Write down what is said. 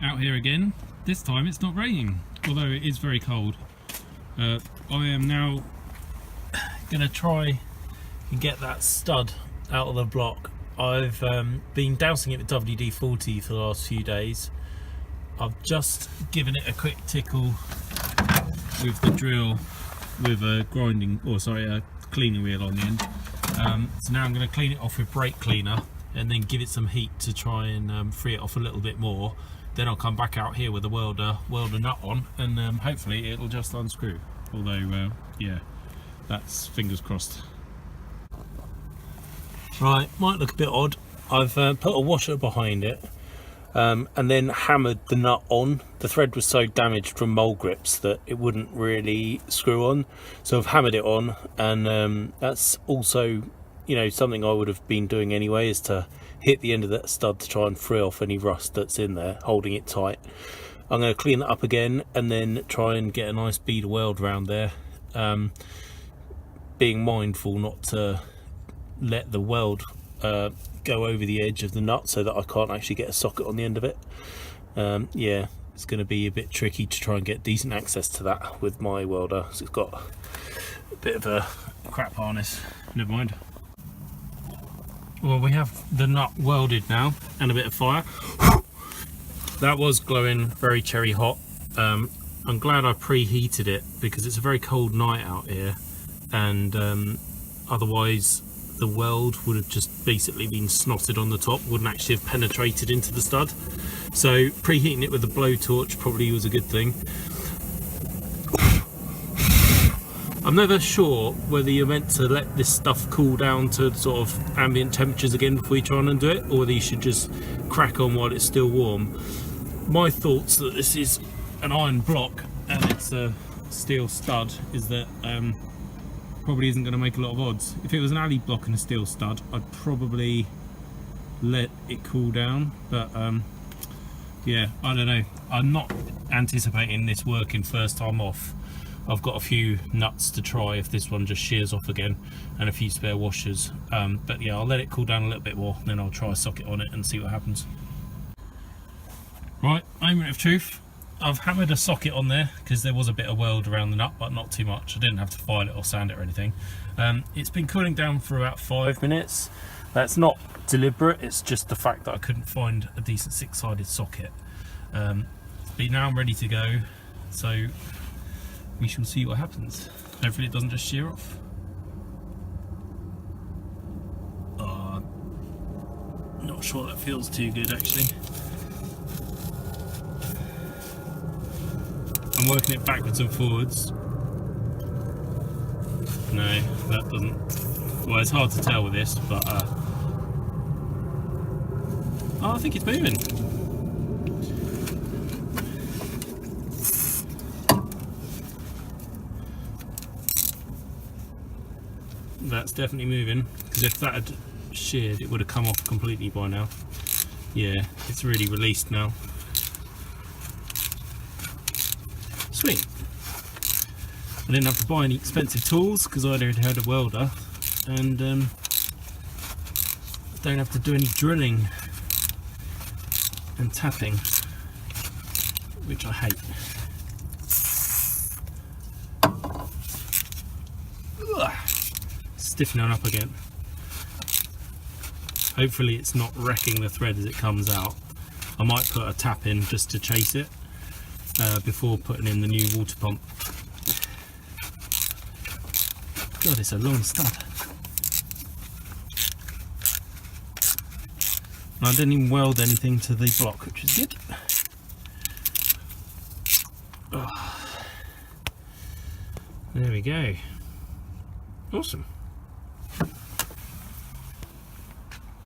out here again. This time it's not raining, although it is very cold. I am now going to try and get that stud out of the block. I've been dousing it with WD-40 for the last few days. I've just given it a quick tickle with the drill with a cleaning wheel on the end. So now I'm going to clean it off with brake cleaner and then give it some heat to try and free it off a little bit more. Then I'll come back out here with a welder nut on, and hopefully it'll just unscrew. Although, yeah, that's fingers crossed. Right, might look a bit odd. I've put a washer behind it and then hammered the nut on. The thread was so damaged from mole grips that it wouldn't really screw on. So I've hammered it on, and that's also, you know, something I would have been doing anyway, is to hit the end of that stud to try and free off any rust that's in there, holding it tight. I'm going to clean that up again and then try and get a nice bead of weld around there, being mindful not to let the weld go over the edge of the nut so that I can't actually get a socket on the end of it. Yeah, it's going to be a bit tricky to try and get decent access to that with my welder, so it's got a bit of a crap harness. Never mind. Well, we have the nut welded now and a bit of fire. That was glowing very cherry hot. I'm glad I preheated it because it's a very cold night out here, and otherwise the weld would have just basically been snotted on the top, wouldn't actually have penetrated into the stud. So preheating it with a blowtorch probably was a good thing. I'm never sure whether you're meant to let this stuff cool down to sort of ambient temperatures again before you try and undo it, or whether you should just crack on while it's still warm. My thoughts that this is an iron block and it's a steel stud is that probably isn't going to make a lot of odds. If it was an alley block and a steel stud, I'd probably let it cool down, but yeah, I don't know. I'm not anticipating this working first time off. I've got a few nuts to try if this one just shears off again, and a few spare washers, but yeah, I'll let it cool down a little bit more, then I'll try a socket on it and see what happens. Right, moment of truth. I've hammered a socket on there because there was a bit of weld around the nut, but not too much. I didn't have to file it or sand it or anything. It's been cooling down for about 5 minutes. That's not deliberate, it's just the fact that I couldn't find a decent 6-sided socket. But now I'm ready to go, so we shall see what happens. Hopefully it doesn't just shear off. Not sure that feels too good actually. I'm working it backwards and forwards. No, that doesn't. Well, it's hard to tell with this, but oh, I think it's moving. That's definitely moving, because if that had sheared it would have come off completely by now. Yeah, it's really released now. Sweet. I didn't have to buy any expensive tools because I already had a welder, and don't have to do any drilling and tapping, which I hate. Stiffening up again. Hopefully it's not wrecking the thread as it comes out. I might put a tap in just to chase it before putting in the new water pump. God, it's a long stud. And I didn't even weld anything to the block, which is good. Oh. There we go. Awesome.